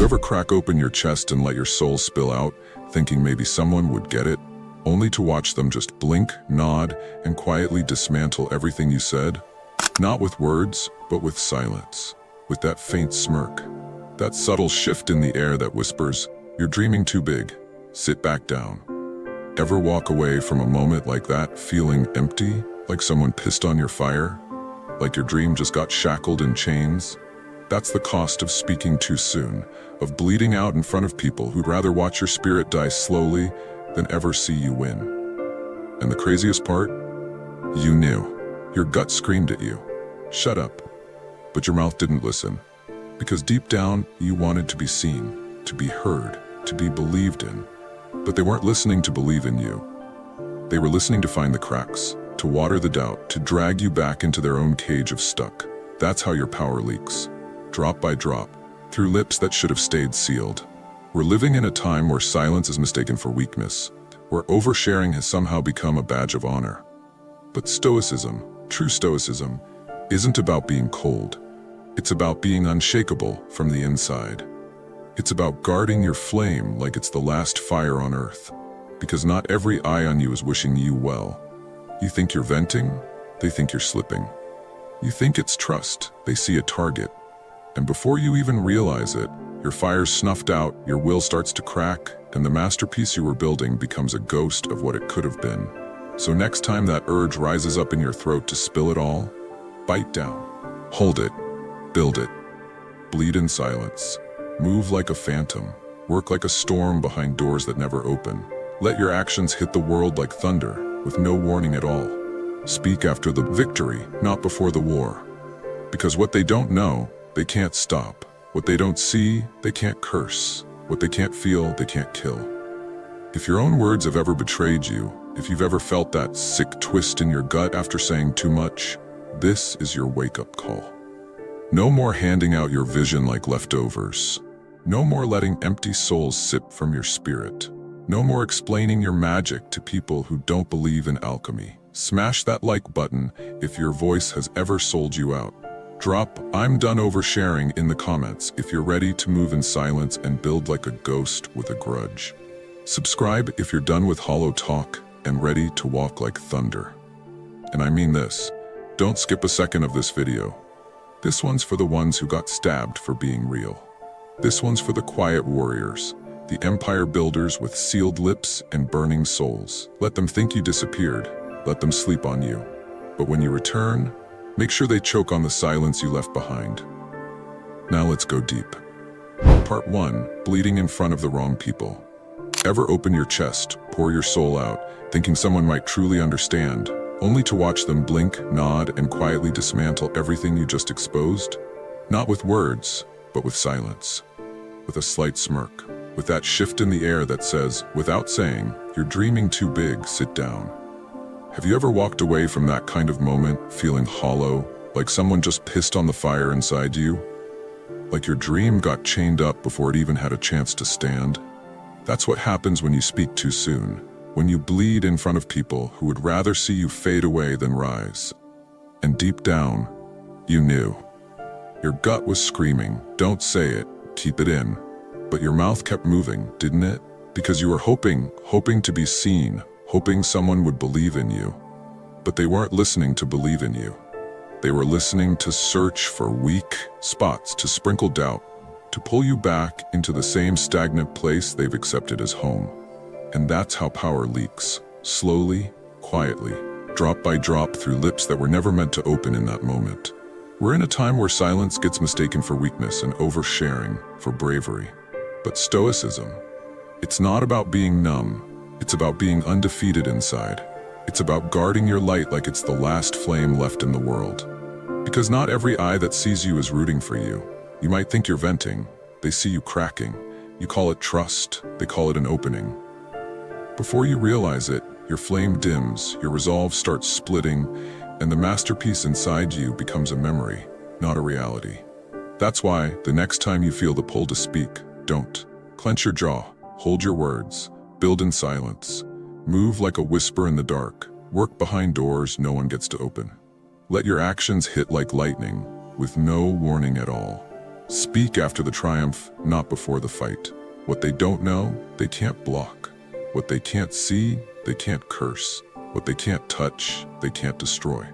you ever crack open your chest and let your soul spill out, thinking maybe someone would get it, only to watch them just blink, nod, and quietly dismantle everything you said? Not with words, but with silence. With that faint smirk. That subtle shift in the air that whispers, "You're dreaming too big. Sit back down." Ever walk away from a moment like that feeling empty, like someone pissed on your fire? Like your dream just got shackled in chains? That's the cost of speaking too soon, of bleeding out in front of people who'd rather watch your spirit die slowly than ever see you win. And the craziest part? You knew. Your gut screamed at you, "Shut up." But your mouth didn't listen. Because deep down, you wanted to be seen, to be heard, to be believed in. But they weren't listening to believe in you. They were listening to find the cracks, to water the doubt, to drag you back into their own cage of stuck. That's how your power leaks. Drop by drop, through lips that should have stayed sealed. We're living in a time where silence is mistaken for weakness, where oversharing has somehow become a badge of honor. But Stoicism, true Stoicism, isn't about being cold. It's about being unshakable from the inside. It's about guarding your flame like it's the last fire on earth. Because not every eye on you is wishing you well. You think you're venting, they think you're slipping. You think it's trust, they see a target. And before you even realize it, your fire's snuffed out, your will starts to crack, and the masterpiece you were building becomes a ghost of what it could have been. So next time that urge rises up in your throat to spill it all, bite down. Hold it. Build it. Bleed in silence. Move like a phantom. Work like a storm behind doors that never open. Let your actions hit the world like thunder, with no warning at all. Speak after the victory, not before the war. Because what they don't know, they can't stop. What they don't see, they can't curse. What they can't feel, they can't kill. If your own words have ever betrayed you, if you've ever felt that sick twist in your gut after saying too much, this is your wake-up call. No more handing out your vision like leftovers. No more letting empty souls sip from your spirit. No more explaining your magic to people who don't believe in alchemy. Smash that like button if your voice has ever sold you out. Drop "I'm done oversharing" in the comments if you're ready to move in silence and build like a ghost with a grudge. Subscribe if you're done with hollow talk and ready to walk like thunder. And I mean this, don't skip a second of this video. This one's for the ones who got stabbed for being real. This one's for the quiet warriors, the empire builders with sealed lips and burning souls. Let them think you disappeared. Let them sleep on you. But when you return, make sure they choke on the silence you left behind. Now let's go deep. Part 1, bleeding in front of the wrong people. Ever open your chest, pour your soul out, thinking someone might truly understand, only to watch them blink, nod, and quietly dismantle everything you just exposed? Not with words, but with silence. With a slight smirk. With that shift in the air that says, without saying, "You're dreaming too big, sit down." Have you ever walked away from that kind of moment, feeling hollow, like someone just pissed on the fire inside you? Like your dream got chained up before it even had a chance to stand? That's what happens when you speak too soon, when you bleed in front of people who would rather see you fade away than rise. And deep down, you knew. Your gut was screaming, "Don't say it, keep it in." But your mouth kept moving, didn't it? Because you were hoping to be seen, hoping someone would believe in you. But they weren't listening to believe in you. They were listening to search for weak spots, to sprinkle doubt, to pull you back into the same stagnant place they've accepted as home. And that's how power leaks, slowly, quietly, drop by drop through lips that were never meant to open in that moment. We're in a time where silence gets mistaken for weakness and oversharing for bravery. But Stoicism, it's not about being numb, it's about being undefeated inside. It's about guarding your light like it's the last flame left in the world. Because not every eye that sees you is rooting for you. You might think you're venting, they see you cracking. You call it trust, they call it an opening. Before you realize it, your flame dims, your resolve starts splitting, and the masterpiece inside you becomes a memory, not a reality. That's why, the next time you feel the pull to speak, don't. Clench your jaw, hold your words, build in silence. Move like a whisper in the dark, work behind doors no one gets to open. Let your actions hit like lightning, with no warning at all. Speak after the triumph, not before the fight. What they don't know, they can't block. What they can't see, they can't curse. What they can't touch, they can't destroy.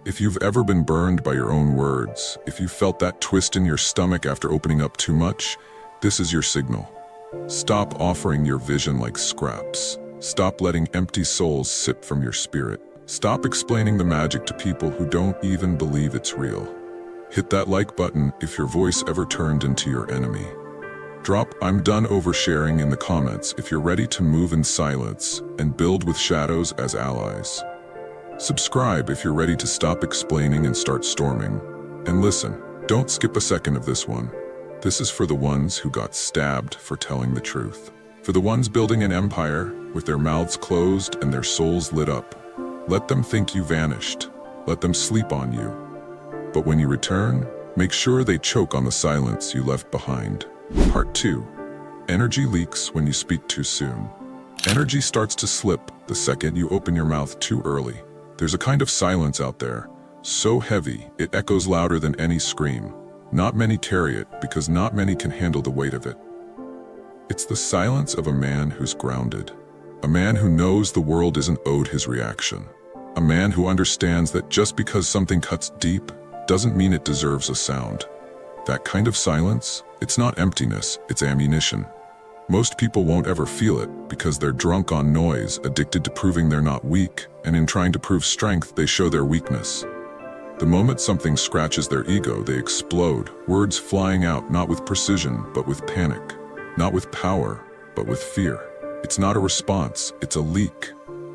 If you've ever been burned by your own words, if you felt that twist in your stomach after opening up too much, this is your signal. Stop offering your vision like scraps. Stop letting empty souls sip from your spirit. Stop explaining the magic to people who don't even believe it's real. Hit that like button if your voice ever turned into your enemy. Drop "I'm done oversharing" in the comments if you're ready to move in silence and build with shadows as allies. Subscribe if you're ready to stop explaining and start storming. And listen, don't skip a second of this one. This is for the ones who got stabbed for telling the truth. For the ones building an empire with their mouths closed and their souls lit up. Let them think you vanished. Let them sleep on you. But when you return, make sure they choke on the silence you left behind. Part 2. Energy leaks when you speak too soon. Energy starts to slip the second you open your mouth too early. There's a kind of silence out there, so heavy it echoes louder than any scream. Not many carry it because not many can handle the weight of it. It's the silence of a man who's grounded. A man who knows the world isn't owed his reaction. A man who understands that just because something cuts deep doesn't mean it deserves a sound. That kind of silence, it's not emptiness, it's ammunition. Most people won't ever feel it because they're drunk on noise, addicted to proving they're not weak, and in trying to prove strength, they show their weakness. The moment something scratches their ego, they explode, words flying out not with precision, but with panic. Not with power, but with fear. It's not a response, it's a leak.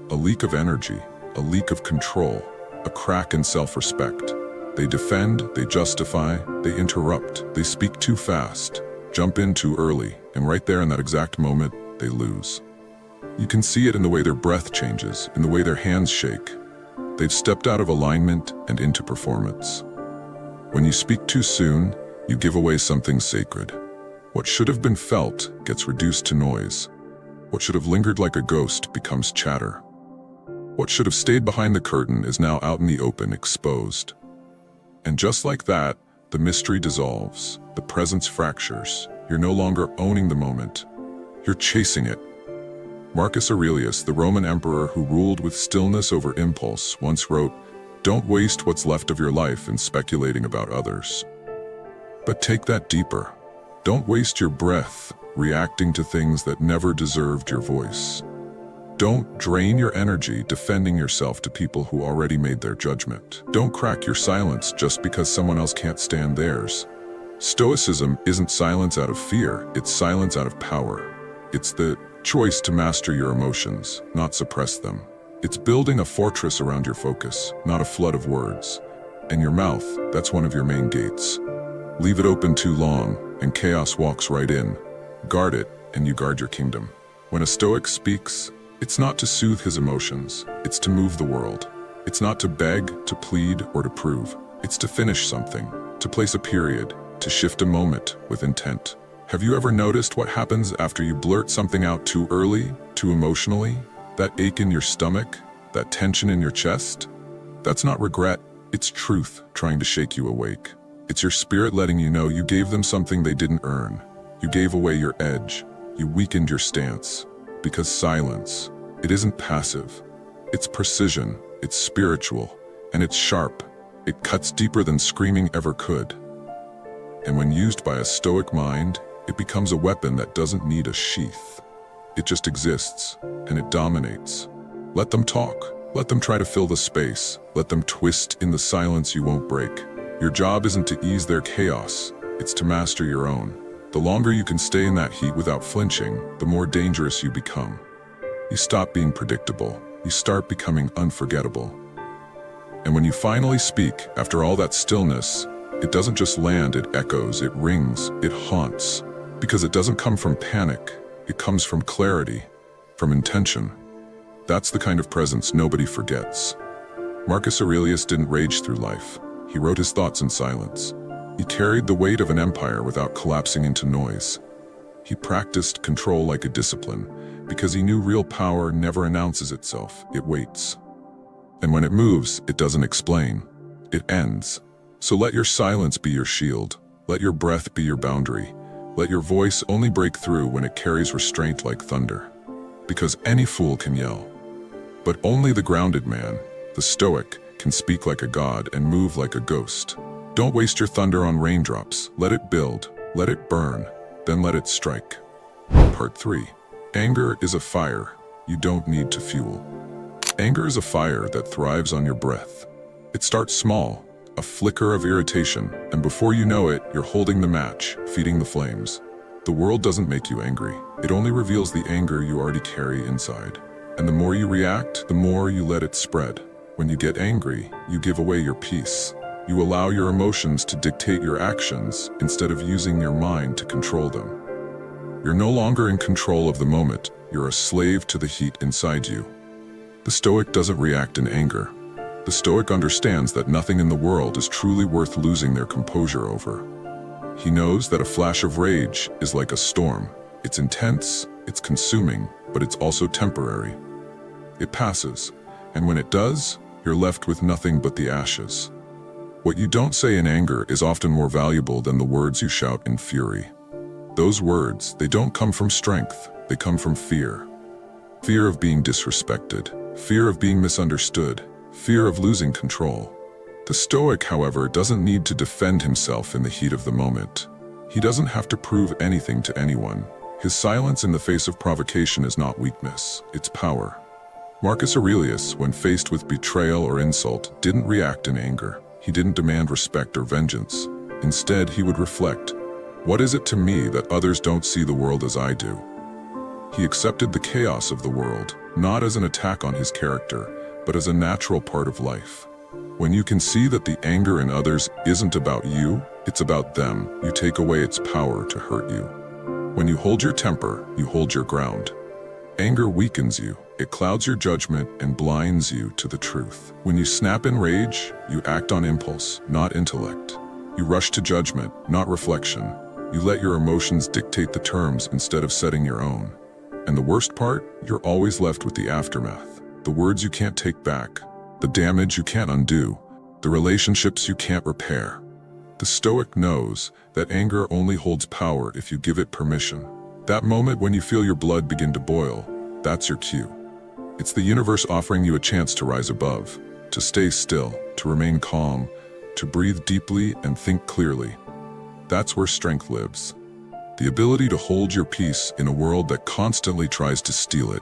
A leak of energy, a leak of control, a crack in self-respect. They defend, they justify, they interrupt, they speak too fast, jump in too early, and right there in that exact moment, they lose. You can see it in the way their breath changes, in the way their hands shake. They've stepped out of alignment and into performance. When you speak too soon, you give away something sacred. What should have been felt gets reduced to noise. What should have lingered like a ghost becomes chatter. What should have stayed behind the curtain is now out in the open, exposed. And just like that, the mystery dissolves, the presence fractures. You're no longer owning the moment, you're chasing it. Marcus Aurelius, the Roman emperor who ruled with stillness over impulse, once wrote, "Don't waste what's left of your life in speculating about others." But take that deeper. Don't waste your breath reacting to things that never deserved your voice. Don't drain your energy defending yourself to people who already made their judgment. Don't crack your silence just because someone else can't stand theirs. Stoicism isn't silence out of fear, it's silence out of power. It's the choice to master your emotions, not suppress them. It's building a fortress around your focus, not a flood of words. And your mouth, that's one of your main gates. Leave it open too long, and chaos walks right in. Guard it, and you guard your kingdom. When a Stoic speaks, it's not to soothe his emotions, it's to move the world. It's not to beg, to plead, or to prove. It's to finish something, to place a period, to shift a moment with intent. Have you ever noticed what happens after you blurt something out too early, too emotionally? That ache in your stomach, that tension in your chest? That's not regret, it's truth trying to shake you awake. It's your spirit letting you know you gave them something they didn't earn. You gave away your edge. You weakened your stance. Because silence, it isn't passive. It's precision, it's spiritual, and it's sharp. It cuts deeper than screaming ever could. And when used by a Stoic mind, it becomes a weapon that doesn't need a sheath. It just exists, and it dominates. Let them talk. Let them try to fill the space. Let them twist in the silence you won't break. Your job isn't to ease their chaos, it's to master your own. The longer you can stay in that heat without flinching, the more dangerous you become. You stop being predictable. You start becoming unforgettable. And when you finally speak, after all that stillness, it doesn't just land, it echoes, it rings, it haunts. Because it doesn't come from panic, it comes from clarity, from intention. That's the kind of presence nobody forgets. Marcus Aurelius didn't rage through life. He wrote his thoughts in silence. He carried the weight of an empire without collapsing into noise. He practiced control like a discipline, because he knew real power never announces itself, it waits. And when it moves, it doesn't explain. It ends. So let your silence be your shield. Let your breath be your boundary. Let your voice only break through when it carries restraint like thunder. Because any fool can yell. But only the grounded man, the Stoic, can speak like a god and move like a ghost. Don't waste your thunder on raindrops. Let it build, let it burn, then let it strike. Part 3. Anger is a fire you don't need to fuel. Anger is a fire that thrives on your breath. It starts small, a flicker of irritation, and before you know it, you're holding the match, feeding the flames. The world doesn't make you angry. It only reveals the anger you already carry inside. And the more you react, the more you let it spread. When you get angry, you give away your peace. You allow your emotions to dictate your actions instead of using your mind to control them. You're no longer in control of the moment. You're a slave to the heat inside you. The Stoic doesn't react in anger. The Stoic understands that nothing in the world is truly worth losing their composure over. He knows that a flash of rage is like a storm. It's intense, it's consuming, but it's also temporary. It passes, and when it does, you're left with nothing but the ashes. What you don't say in anger is often more valuable than the words you shout in fury. Those words, they don't come from strength, they come from fear. Fear of being disrespected, fear of being misunderstood, fear of losing control. The Stoic, however, doesn't need to defend himself in the heat of the moment. He doesn't have to prove anything to anyone. His silence in the face of provocation is not weakness, it's power. Marcus Aurelius, when faced with betrayal or insult, didn't react in anger. He didn't demand respect or vengeance. Instead, he would reflect, what is it to me that others don't see the world as I do? He accepted the chaos of the world, not as an attack on his character, but as a natural part of life. When you can see that the anger in others isn't about you, it's about them, you take away its power to hurt you. When you hold your temper, you hold your ground. Anger weakens you, it clouds your judgment and blinds you to the truth. When you snap in rage, you act on impulse, not intellect. You rush to judgment, not reflection. You let your emotions dictate the terms instead of setting your own. And the worst part, you're always left with the aftermath. The words you can't take back, the damage you can't undo, the relationships you can't repair. The Stoic knows that anger only holds power if you give it permission. That moment when you feel your blood begin to boil, that's your cue. It's the universe offering you a chance to rise above, to stay still, to remain calm, to breathe deeply and think clearly. That's where strength lives. The ability to hold your peace in a world that constantly tries to steal it.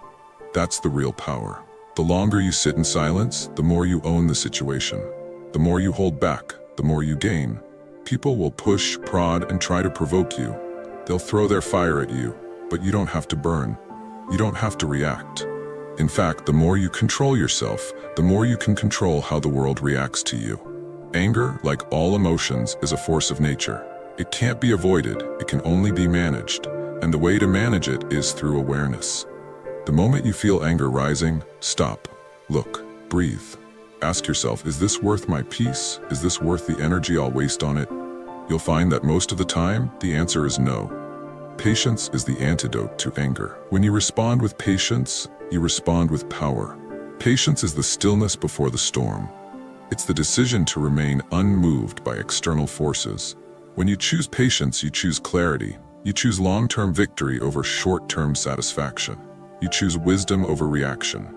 That's the real power. The longer you sit in silence, the more you own the situation. The more you hold back, the more you gain. People will push, prod, and try to provoke you. They'll throw their fire at you, but you don't have to burn. You don't have to react. In fact, the more you control yourself, the more you can control how the world reacts to you. Anger, like all emotions, is a force of nature. It can't be avoided, it can only be managed. And the way to manage it is through awareness. The moment you feel anger rising, stop, look, breathe. Ask yourself, is this worth my peace? Is this worth the energy I'll waste on it? You'll find that most of the time, the answer is no. Patience is the antidote to anger. When you respond with patience, you respond with power. Patience is the stillness before the storm. It's the decision to remain unmoved by external forces. When you choose patience, you choose clarity. You choose long-term victory over short-term satisfaction. You choose wisdom over reaction.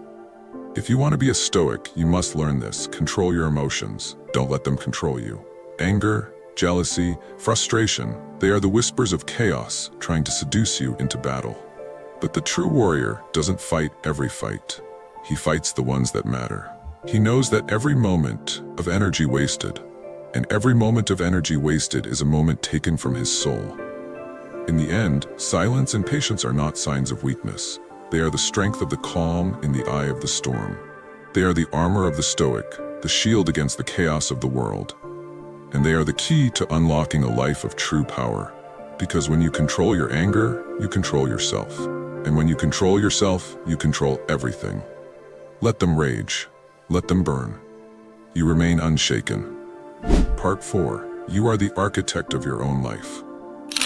If you want to be a Stoic, you must learn this. Control your emotions. Don't let them control you. Anger, jealousy, frustration, they are the whispers of chaos trying to seduce you into battle. But the true warrior doesn't fight every fight. He fights the ones that matter. He knows that every moment of energy wasted, and every moment of energy wasted is a moment taken from his soul. In the end, silence and patience are not signs of weakness. They are the strength of the calm in the eye of the storm. They are the armor of the Stoic, the shield against the chaos of the world. And they are the key to unlocking a life of true power. Because when you control your anger, you control yourself. And when you control yourself, you control everything. Let them rage. Let them burn. You remain unshaken. Part 4. You are the architect of your own life.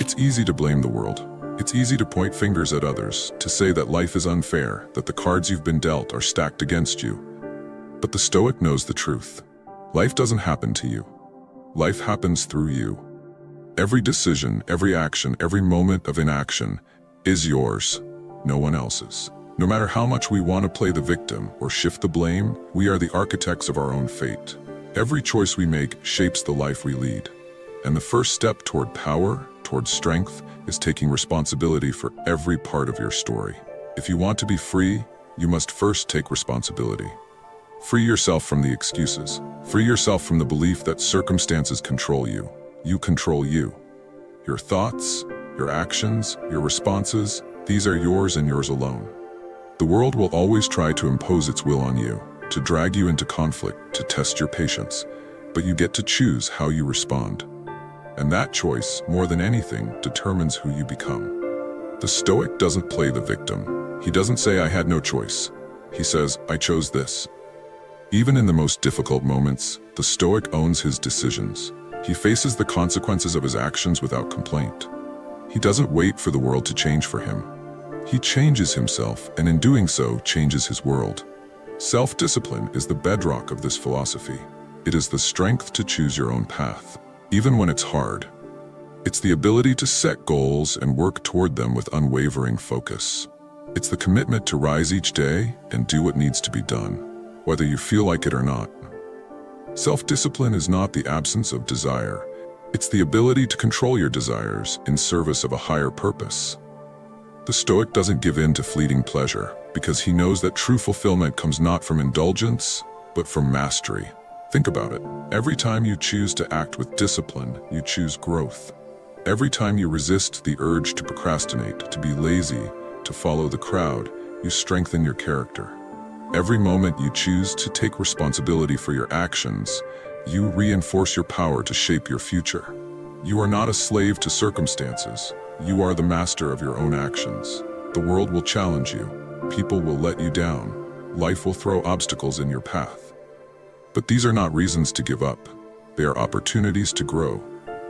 It's easy to blame the world. It's easy to point fingers at others, to say that life is unfair, that the cards you've been dealt are stacked against you. But the Stoic knows the truth. Life doesn't happen to you. Life happens through you. Every decision, every action, every moment of inaction is yours, no one else's. No matter how much we want to play the victim or shift the blame, we are the architects of our own fate. Every choice we make shapes the life we lead. And the first step toward power, toward strength, is taking responsibility for every part of your story. If you want to be free, you must first take responsibility. Free yourself from the excuses. Free yourself from the belief that circumstances control you. You control you. Your thoughts, your actions, your responses, these are yours and yours alone. The world will always try to impose its will on you, to drag you into conflict, to test your patience, but you get to choose how you respond. And that choice, more than anything, determines who you become. The Stoic doesn't play the victim. He doesn't say, "I had no choice." He says, "I chose this." Even in the most difficult moments, the Stoic owns his decisions. He faces the consequences of his actions without complaint. He doesn't wait for the world to change for him. He changes himself, and in doing so, changes his world. Self-discipline is the bedrock of this philosophy. It is the strength to choose your own path, even when it's hard. It's the ability to set goals and work toward them with unwavering focus. It's the commitment to rise each day and do what needs to be done, whether you feel like it or not. Self-discipline is not the absence of desire. It's the ability to control your desires in service of a higher purpose. The Stoic doesn't give in to fleeting pleasure, because he knows that true fulfillment comes not from indulgence, but from mastery. Think about it. Every time you choose to act with discipline, you choose growth. Every time you resist the urge to procrastinate, to be lazy, to follow the crowd, you strengthen your character. Every moment you choose to take responsibility for your actions, you reinforce your power to shape your future. You are not a slave to circumstances. You are the master of your own actions. The world will challenge you. People will let you down. Life will throw obstacles in your path. But these are not reasons to give up. They are opportunities to grow.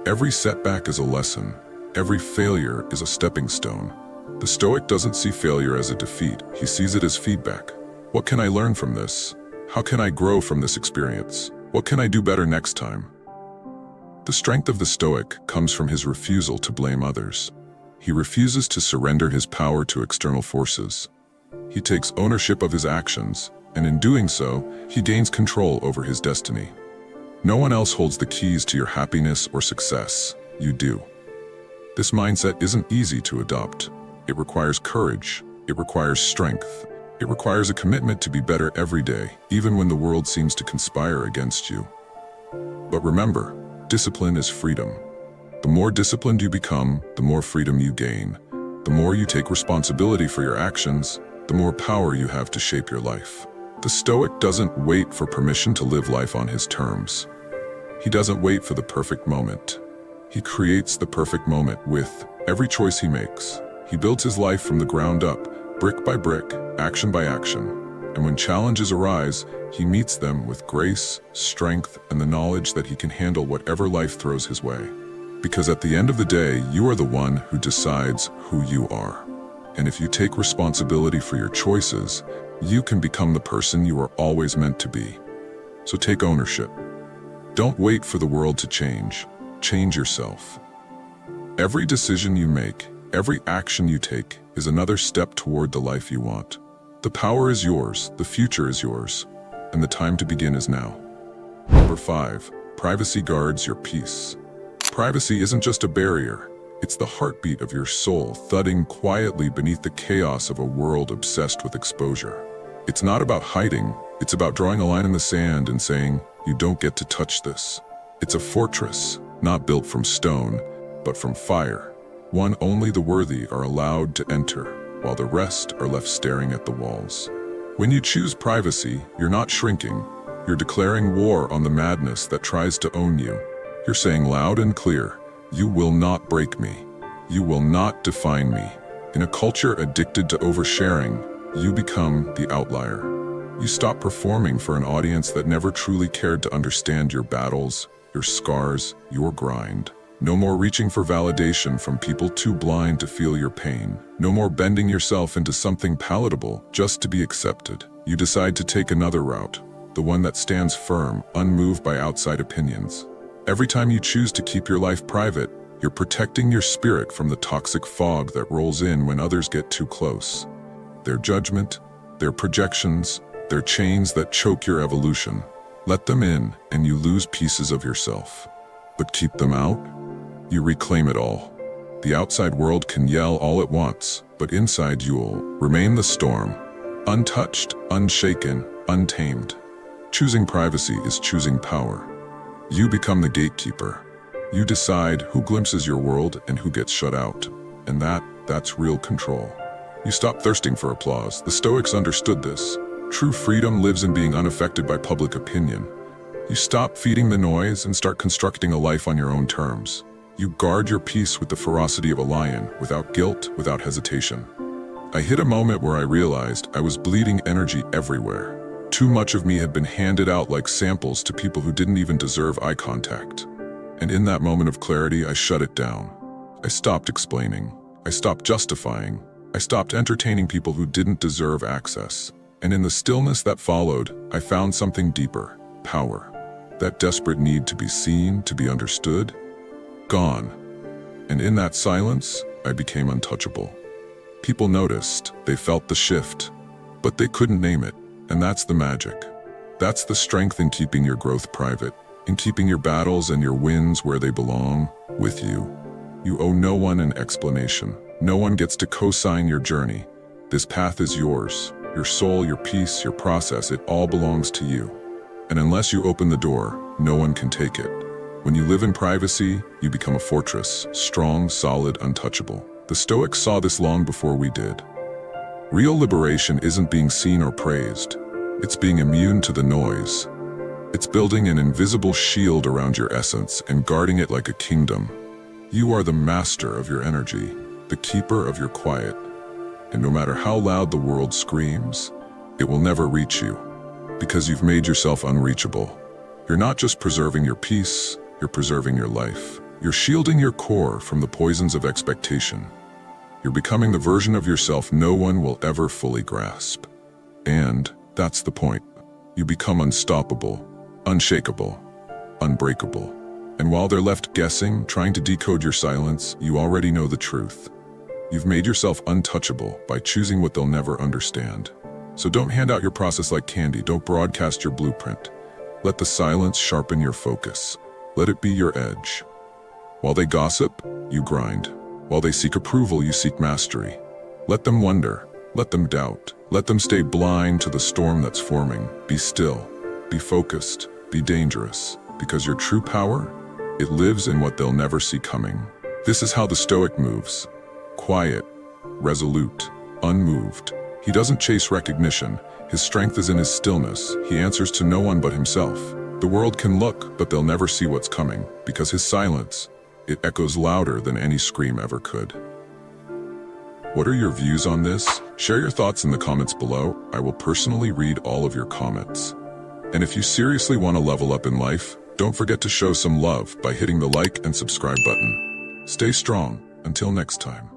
Every setback is a lesson. Every failure is a stepping stone. The Stoic doesn't see failure as a defeat. He sees it as feedback. What can I learn from this? How can I grow from this experience? What can I do better next time? The strength of the Stoic comes from his refusal to blame others. He refuses to surrender his power to external forces. He takes ownership of his actions, and in doing so, he gains control over his destiny. No one else holds the keys to your happiness or success. You do. This mindset isn't easy to adopt. It requires courage. It requires strength. It requires a commitment to be better every day, even when the world seems to conspire against you. But remember, discipline is freedom. The more disciplined you become, the more freedom you gain. The more you take responsibility for your actions, the more power you have to shape your life. The Stoic doesn't wait for permission to live life on his terms. He doesn't wait for the perfect moment. He creates the perfect moment with every choice he makes. He builds his life from the ground up, brick by brick, action by action. And when challenges arise, he meets them with grace, strength, and the knowledge that he can handle whatever life throws his way. Because at the end of the day, you are the one who decides who you are. And if you take responsibility for your choices, you can become the person you are always meant to be. So take ownership. Don't wait for the world to change. Change yourself. Every decision you make, every action you take, is another step toward the life you want. The power is yours, the future is yours, and the time to begin is now. Number 5, privacy guards your peace. Privacy isn't just a barrier. It's the heartbeat of your soul thudding quietly beneath the chaos of a world obsessed with exposure. It's not about hiding. It's about drawing a line in the sand and saying, you don't get to touch this. It's a fortress, not built from stone, but from fire. One only the worthy are allowed to enter, while the rest are left staring at the walls. When you choose privacy, you're not shrinking. You're declaring war on the madness that tries to own you. You're saying loud and clear, you will not break me. You will not define me. In a culture addicted to oversharing, you become the outlier. You stop performing for an audience that never truly cared to understand your battles, your scars, your grind. No more reaching for validation from people too blind to feel your pain. No more bending yourself into something palatable just to be accepted. You decide to take another route, the one that stands firm, unmoved by outside opinions. Every time you choose to keep your life private, You're protecting your spirit from the toxic fog that rolls in when others get too close. Their judgment, their projections, their chains that choke your evolution. Let them in, and you lose pieces of yourself. But keep them out, you reclaim it all. The outside world can yell all it wants, but inside you'll remain the storm, untouched, unshaken, untamed. Choosing privacy is choosing power. You become the gatekeeper. You decide who glimpses your world and who gets shut out. And that's real control. You stop thirsting for applause. The Stoics understood this. True freedom lives in being unaffected by public opinion. You stop feeding the noise and start constructing a life on your own terms. You guard your peace with the ferocity of a lion, without guilt, without hesitation. I hit a moment where I realized I was bleeding energy everywhere. Too much of me had been handed out like samples to people who didn't even deserve eye contact. And in that moment of clarity, I shut it down. I stopped explaining. I stopped justifying. I stopped entertaining people who didn't deserve access. And in the stillness that followed, I found something deeper: power. That desperate need to be seen, to be understood, gone. And in that silence, I became untouchable. People noticed, they felt the shift, but they couldn't name it. And that's the magic. That's the strength in keeping your growth private, in keeping your battles and your wins where they belong, with you. You owe no one an explanation. No one gets to co-sign your journey. This path is yours. Your soul, your peace, your process, it all belongs to you. And unless you open the door, no one can take it. When you live in privacy, you become a fortress, strong, solid, untouchable. The Stoics saw this long before we did. Real liberation isn't being seen or praised. It's being immune to the noise. It's building an invisible shield around your essence and guarding it like a kingdom. You are the master of your energy, the keeper of your quiet. And no matter how loud the world screams, it will never reach you, because you've made yourself unreachable. You're not just preserving your peace, you're preserving your life. You're shielding your core from the poisons of expectation. You're becoming the version of yourself no one will ever fully grasp. And that's the point. You become unstoppable, unshakable, unbreakable. And while they're left guessing, trying to decode your silence, you already know the truth. You've made yourself untouchable by choosing what they'll never understand. So don't hand out your process like candy. Don't broadcast your blueprint. Let the silence sharpen your focus. Let it be your edge. While they gossip, you grind. While they seek approval, you seek mastery. Let them wonder. Let them doubt. Let them stay blind to the storm that's forming. Be still. Be focused. Be dangerous. Because your true power, it lives in what they'll never see coming. This is how the Stoic moves. Quiet, resolute, unmoved. He doesn't chase recognition. His strength is in his stillness. He answers to no one but himself. The world can look, but they'll never see what's coming, because his silence, it echoes louder than any scream ever could. What are your views on this? Share your thoughts in the comments below. I will personally read all of your comments. And if you seriously want to level up in life, don't forget to show some love by hitting the like and subscribe button. Stay strong. Until next time.